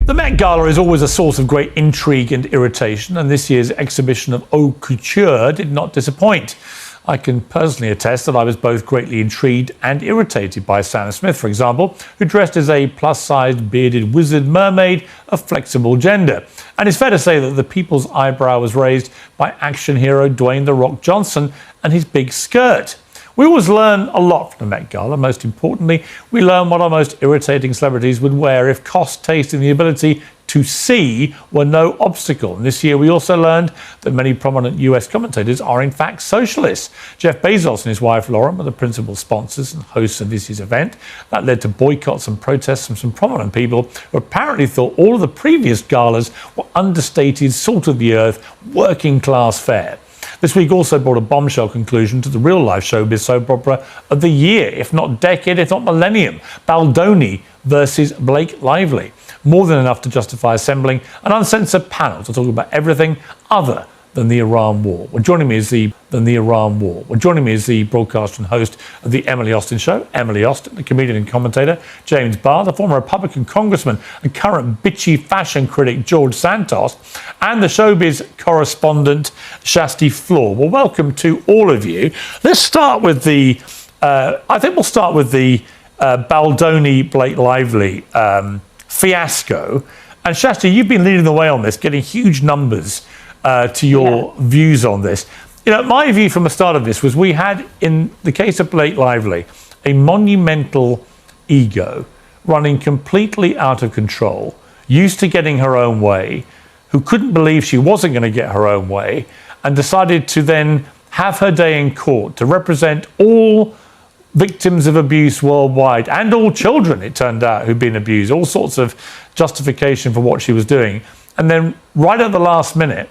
The Met Gala is always a source of great intrigue and irritation, and this year's exhibition of haute couture did not disappoint. I can personally attest that I was both greatly intrigued and irritated by Sam Smith, for example, who dressed as a plus-sized bearded wizard mermaid of flexible gender. And it's fair to say that the people's eyebrow was raised by action hero Dwayne "The Rock" Johnson and his big skirt. We always learn a lot from the Met Gala. Most importantly, we learn what our most irritating celebrities would wear if cost, taste and the ability to see were no obstacle. And this year we also learned that many prominent US commentators are in fact socialists. Jeff Bezos and his wife Lauren were the principal sponsors and hosts of this year's event. That led to boycotts and protests from some prominent people who apparently thought all of the previous galas were understated, salt of the earth, working class fare. This week also brought a bombshell conclusion to the real-life showbiz soap opera of the year, if not decade, if not millennium, Baldoni versus Blake Lively. More than enough to justify assembling an uncensored panel to talk about everything other than the Iran war. Joining me is the broadcaster and host of the Emily Austin Show, Emily Austin, the comedian and commentator, James Barr, the former Republican congressman and current bitchy fashion critic, George Santos, and the showbiz correspondent, Shasti Floor. Well, welcome to all of you. Let's start with the, Baldoni Blake Lively fiasco. And Shasti, you've been leading the way on this, getting huge numbers to your views on this. You know, my view from the start of this was we had, in the case of Blake Lively, a monumental ego running completely out of control, used to getting her own way, who couldn't believe she wasn't going to get her own way, and decided to then have her day in court to represent all victims of abuse worldwide and all children, it turned out, who'd been abused, all sorts of justification for what she was doing. And then right at the last minute,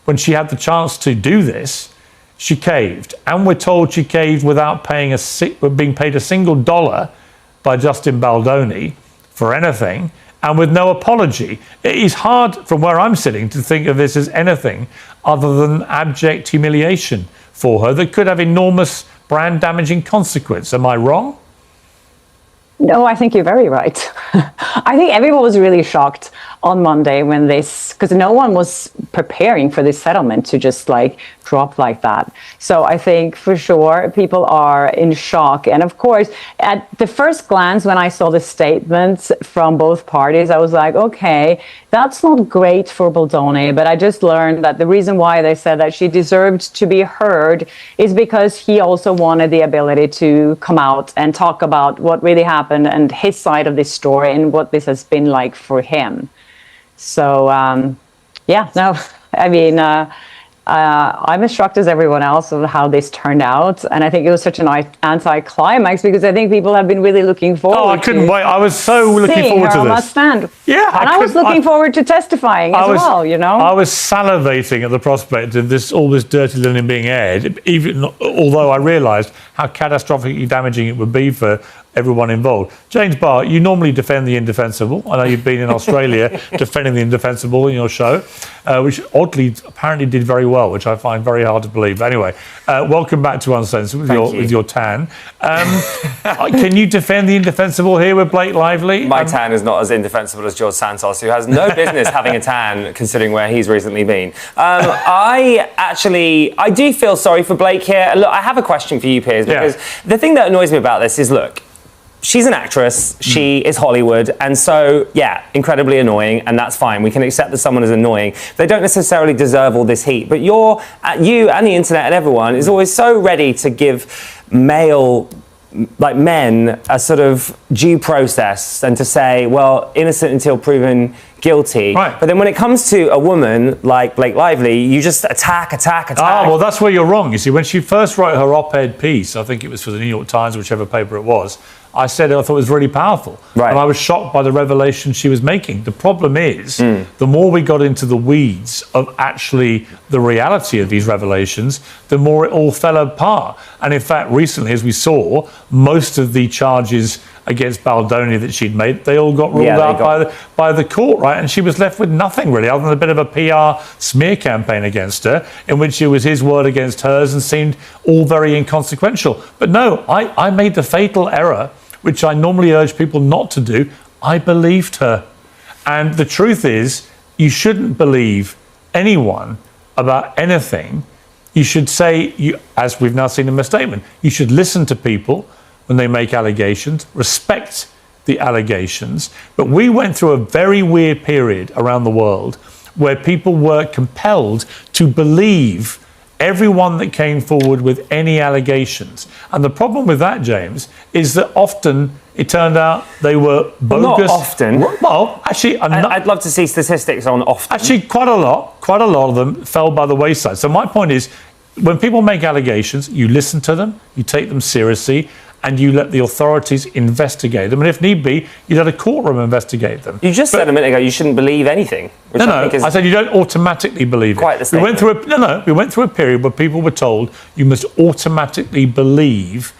when she had the chance to do this, she caved. And we're told she caved without being paid a single dollar by Justin Baldoni for anything, and with no apology. It is hard, from where I'm sitting, to think of this as anything other than abject humiliation for her that could have enormous brand-damaging consequence. Am I wrong? No, I think you're very right. I think everyone was really shocked on Monday when because no one was preparing for this settlement to just drop like that. So I think for sure people are in shock. And of course, at the first glance, when I saw the statements from both parties, I was like, okay, that's not great for Baldoni. But I just learned that the reason why they said that she deserved to be heard is because he also wanted the ability to come out and talk about what really happened and his side of this story and what this has been like for him. So, I'm as shocked as everyone else of how this turned out. And I think it was such an anti-climax because I think people have been really looking forward. Oh, I couldn't wait. I was so looking forward to this. Stand. Yeah. And I was looking forward to testifying as well, you know. I was salivating at the prospect of all this dirty linen being aired, although I realised how catastrophically damaging it would be for everyone involved. James Barr, you normally defend the indefensible. I know you've been in Australia defending the indefensible in your show, which oddly apparently did very well, which I find very hard to believe. But anyway, welcome back to Uncensored with your tan. Can you defend the indefensible here with Blake Lively? My tan is not as indefensible as George Santos, who has no business having a tan, considering where he's recently been. I do feel sorry for Blake here. Look, I have a question for you, Piers, because the thing that annoys me about this is, look, she's an actress, she is Hollywood, and so, yeah, incredibly annoying, and that's fine. We can accept that someone is annoying. They don't necessarily deserve all this heat, but you and the internet and everyone is always so ready to give men a sort of due process and to say, well, innocent until proven guilty. Right. But then when it comes to a woman like Blake Lively, you just attack. Ah, well, that's where you're wrong. You see, when she first wrote her op-ed piece, I think it was for the New York Times, whichever paper it was, I said I thought it was really powerful. Right. And I was shocked by the revelation she was making. The problem is, the more we got into the weeds of actually the reality of these revelations, the more it all fell apart. And in fact, recently, as we saw, most of the charges against Baldoni that she'd made, they all got ruled out by the court, right? And she was left with nothing really, other than a bit of a PR smear campaign against her, in which it was his word against hers and seemed all very inconsequential. But no, I made the fatal error, which I normally urge people not to do. I believed her. And the truth is, you shouldn't believe anyone about anything. You should say, as we've now seen in my statement, you should listen to people when they make allegations, respect the allegations. But we went through a very weird period around the world where people were compelled to believe everyone that came forward with any allegations. And the problem with that, James, is that often it turned out they were bogus. Well, not often. Well, actually, I'd love to see statistics on often. Actually, quite a lot of them fell by the wayside. So my point is, when people make allegations, you listen to them, you take them seriously, and you let the authorities investigate them. And if need be, you let a courtroom investigate them. You just said a minute ago you shouldn't believe anything. I said you don't automatically believe it. Quite the same. We went through a period where people were told you must automatically believe,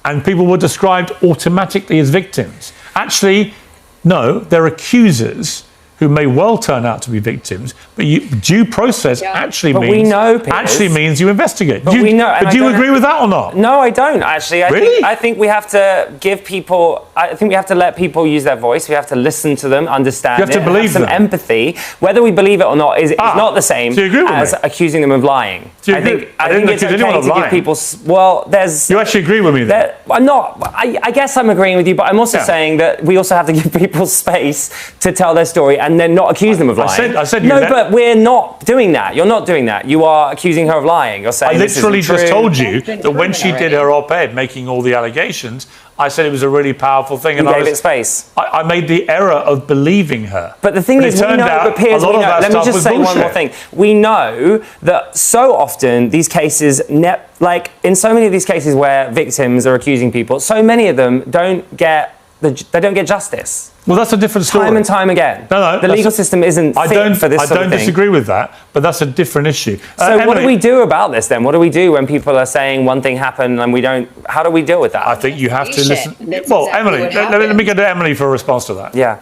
and people were described automatically as victims. Actually, no, they're accusers who may well turn out to be victims, but due process actually means you investigate. Do you agree with that or not? No, I don't actually. I think we have to give people. I think we have to let people use their voice. We have to listen to them, understand. You have to believe have some empathy. Whether we believe it or not is not the same as accusing them of lying. I think it's okay to give people. Well, there's. You actually agree with me then? I'm not. I guess I'm agreeing with you, but I'm also saying that we also have to give people space to tell their story and then not accuse them of lying. I said no, but we're not doing that. You're not doing that. You are accusing her of lying. You're saying I literally just told you that when she did her op-ed making all the allegations, I said it was a really powerful thing. You gave it space. I made the error of believing her. But the thing is, we know, but Piers, we know. Let me just say one more thing. We know that so often these cases, like in so many of these cases where victims are accusing people, so many of them don't get justice. Well, that's a different story. Time and time again. No, the legal system isn't fit for this sort of thing. I don't disagree with that, but that's a different issue. So what do we do about this then? What do we do when people are saying one thing happened and we don't? How do we deal with that? I think you have to listen. Well, Emily, let me go to Emily for a response to that. Yeah.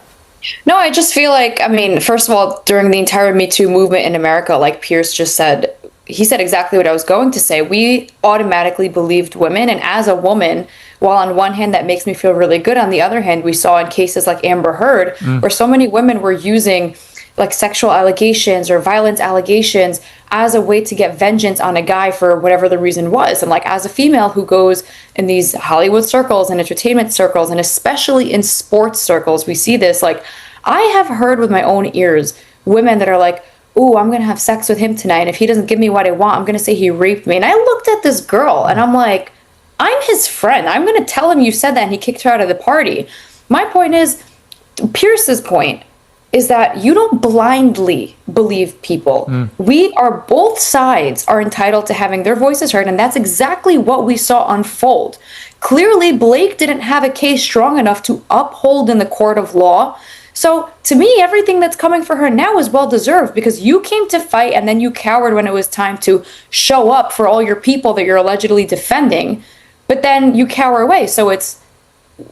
No, I just feel like, I mean, first of all, during the entire Me Too movement in America, like Piers just said, he said exactly what I was going to say. We automatically believed women. And as a woman, while on one hand, that makes me feel really good, on the other hand, we saw in cases like Amber Heard, where so many women were using like sexual allegations or violence allegations as a way to get vengeance on a guy for whatever the reason was. And like as a female who goes in these Hollywood circles and entertainment circles, and especially in sports circles, we see this. Like I have heard with my own ears women that are like, "Ooh, I'm going to have sex with him tonight. And if he doesn't give me what I want, I'm going to say he raped me." And I looked at this girl and I'm like, I'm his friend. I'm going to tell him you said that, and he kicked her out of the party. My point is, Pierce's point is that you don't blindly believe people. Both sides are entitled to having their voices heard, and that's exactly what we saw unfold. Clearly, Blake didn't have a case strong enough to uphold in the court of law. So to me, everything that's coming for her now is well-deserved, because you came to fight and then you cowered when it was time to show up for all your people that you're allegedly defending, but then you cower away. So it's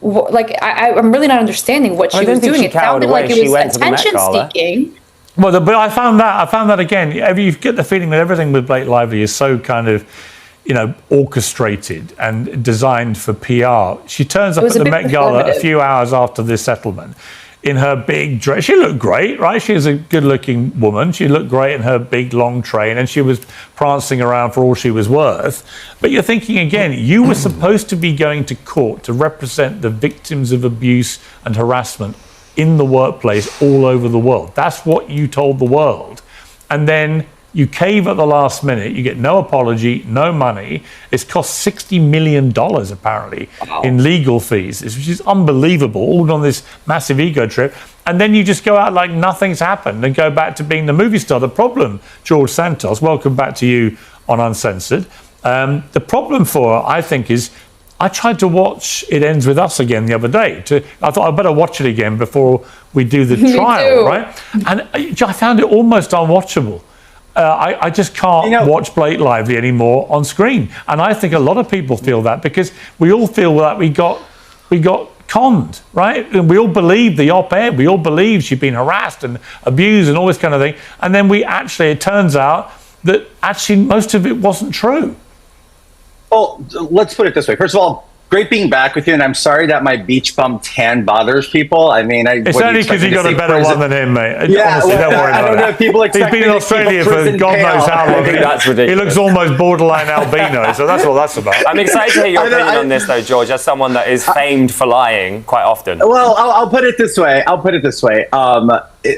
like, I'm really not understanding what she was doing. It sounded like it was attention-seeking. Well, but I found that again, you get the feeling that everything with Blake Lively is so kind of, orchestrated and designed for PR. She turns up at the Met Gala a few hours after this settlement in her big dress. She looked great, right? She was a good-looking woman. She looked great in her big, long train, and she was prancing around for all she was worth. But you're thinking again, you were supposed to be going to court to represent the victims of abuse and harassment in the workplace all over the world. That's what you told the world. And then you cave at the last minute. You get no apology, no money. It's cost $60 million, apparently, in legal fees, which is unbelievable, all on this massive ego trip. And then you just go out like nothing's happened and go back to being the movie star. The problem, George Santos, welcome back to you on Uncensored. The problem for her, I think, is I tried to watch It Ends With Us again the other day. I thought I'd better watch it again before we do the trial, right? And I found it almost unwatchable. I just can't watch Blake Lively anymore on screen, and I think a lot of people feel that, because we all feel that we got conned, right? And we all believe the op-ed, we all believe she'd been harassed and abused and all this kind of thing, and then it turns out that actually most of it wasn't true. Well, let's put it this way. First of all, great being back with you, and I'm sorry that my beach bum tan bothers people. I mean, it's only because you got a better one than him, mate. Yeah, honestly, don't worry I about don't know it. if people expect He's been in Australia for God knows how long. I think that's ridiculous. He looks almost borderline albino, so that's what that's about. I'm excited to hear your opinion on this, though, George, as someone that is famed for lying quite often. Well, I'll put it this way.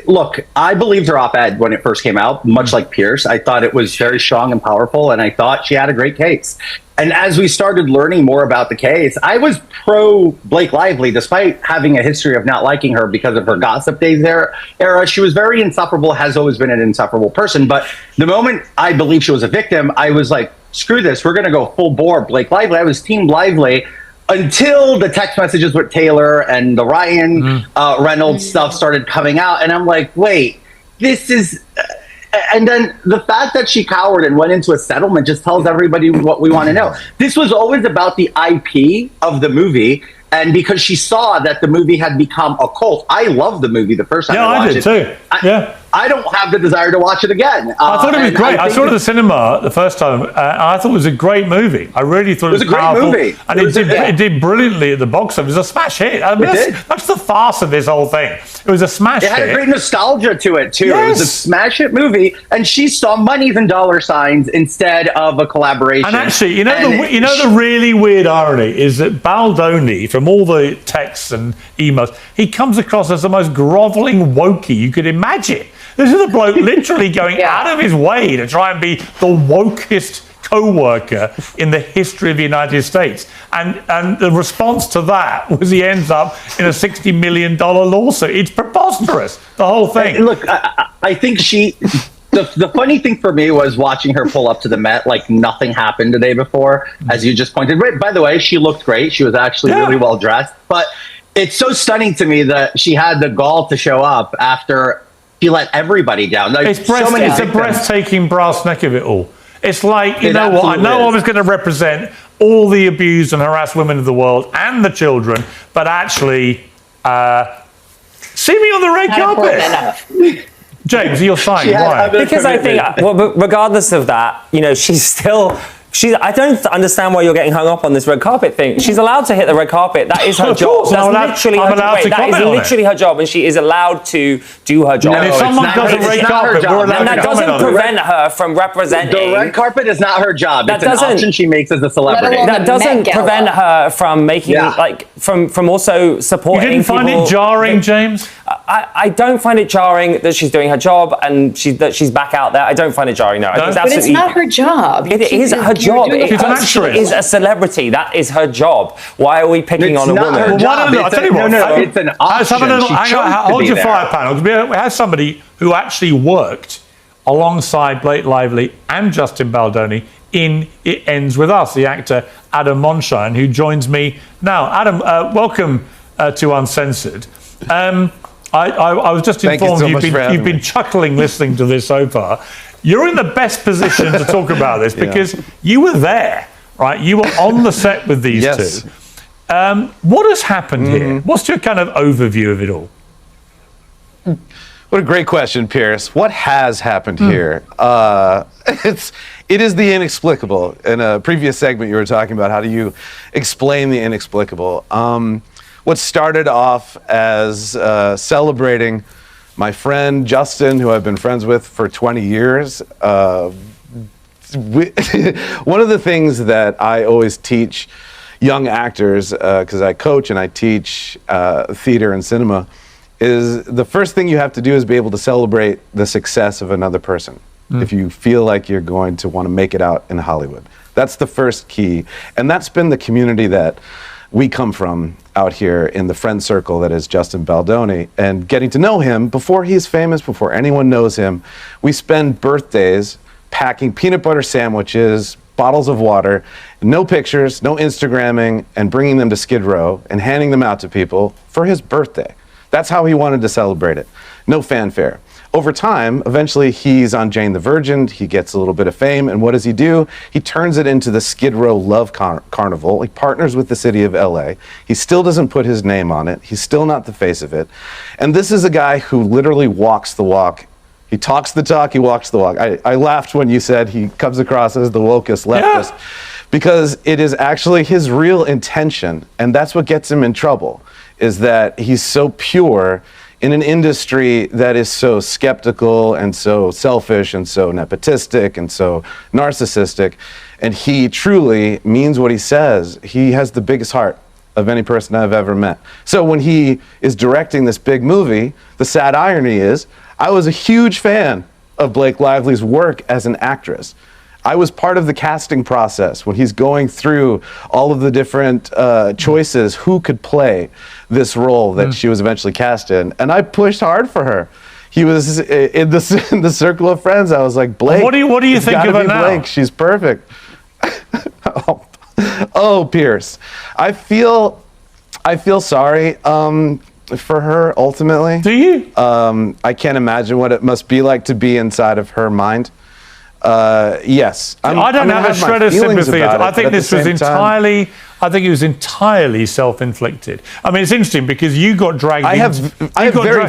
Look, I believed her op-ed when it first came out, much like Piers. I thought it was very strong and powerful, and I thought she had a great case. And as we started learning more about the case, I was pro Blake Lively, despite having a history of not liking her because of her Gossip Days era. She was very insufferable, has always been an insufferable person. But the moment I believed she was a victim, I was like, screw this, we're going to go full bore Blake Lively. I was Team Lively until the text messages with Taylor and the Ryan Reynolds stuff started coming out. And I'm like, wait, this is... And then the fact that she cowered and went into a settlement just tells everybody what we want to know. This was always about the IP of the movie. And because she saw that the movie had become a cult, I loved the movie the first time I watched it. Yeah, I did too. I don't have the desire to watch it again. I thought it was great. I saw it at the cinema the first time, and I thought it was a great movie. I really thought it was a great powerful, movie. and it did brilliantly at the box office. It was a smash hit. I mean, that's the farce of this whole thing. It was a smash hit. It had a great nostalgia to it, too. Yes. It was a smash hit movie, and she saw monies and dollar signs instead of a collaboration. And actually, the really weird irony is that Baldoni, from all the texts and emails, he comes across as the most groveling wokey you could imagine. This is a bloke literally going out of his way to try and be the wokest co-worker in the history of the United States. And the response to that was he ends up in a $60 million lawsuit. It's preposterous, the whole thing. Look, I think the funny thing for me was watching her pull up to the Met like nothing happened the day before, as you just pointed. By the way, she looked great. She was actually really well dressed. But it's so stunning to me that she had the gall to show up after she let everybody down. Like, it's a breathtaking brass neck of it all. It's like, you know what, I know I was going to represent all the abused and harassed women of the world and the children, but actually, see me on the red carpet. James, you're fine. Why? Because I think, regardless of that, she's still... I don't understand why you're getting hung up on this red carpet thing. She's allowed to hit the red carpet. That is her job. That's literally her job. That is literally her job, and she is allowed to do her job. And if someone does a red carpet, we're allowed to comment on it. And that doesn't prevent her from representing... The red carpet is not her job. It's an option she makes as a celebrity. That doesn't prevent her from making, from also supporting people. You didn't find it jarring, James? I don't find it jarring that she's doing her job and that she's back out there. I don't find it jarring, no. But it's not her job. It is her job. She's an actress. She is a celebrity. That is her job. Why are we picking on a woman? I'll tell you what. It's an option. Hold your fire panel. We have somebody who actually worked alongside Blake Lively and Justin Baldoni in It Ends With Us, the actor Adam Monshine, who joins me now. Adam, welcome to Uncensored. I was just informed you've been chuckling listening to this so far. You're in the best position to talk about this because you were there, right? You were on the set with these two. What has happened here? What's your kind of overview of it all? What a great question, Piers. What has happened here? It is the inexplicable. In a previous segment, you were talking about how do you explain the inexplicable. What started off as celebrating my friend Justin, who I've been friends with for 20 years. One of the things that I always teach young actors, because I coach and I teach theater and cinema, is the first thing you have to do is be able to celebrate the success of another person. If you feel like you're going to want to make it out in Hollywood. That's the first key. And that's been the community that we come from out here in the friend circle that is Justin Baldoni. And getting to know him before he's famous, before anyone knows him, we spend birthdays packing peanut butter sandwiches, bottles of water, no pictures, no Instagramming, and bringing them to Skid Row and handing them out to people for his birthday. That's how he wanted to celebrate it. No fanfare. Over time, eventually he's on Jane the Virgin, he gets a little bit of fame, and what does he do? He turns it into the Skid Row Love Carnival. He partners with the city of LA. He still doesn't put his name on it. He's still not the face of it. And this is a guy who literally walks the walk. He talks the talk, he walks the walk. I laughed when you said he comes across as the wokest leftist. because it is actually his real intention, and that's what gets him in trouble, is that he's so pure in an industry that is so skeptical and so selfish and so nepotistic and so narcissistic, and he truly means what he says. He has the biggest heart of any person I've ever met. So when he is directing this big movie, the sad irony is, I was a huge fan of Blake Lively's work as an actress. I was part of the casting process when he's going through all of the different choices, who could play this role that she was eventually cast in, and I pushed hard for her. He was in the circle of friends. I was like, Blake, What do you think of her now? Blake, she's perfect. Oh, Piers, I feel sorry for her ultimately. Do you? I can't imagine what it must be like to be inside of her mind. Yes, I don't have a shred of sympathy. I think this was entirely. I think it was entirely self-inflicted. I mean, it's interesting because you got dragged. I have very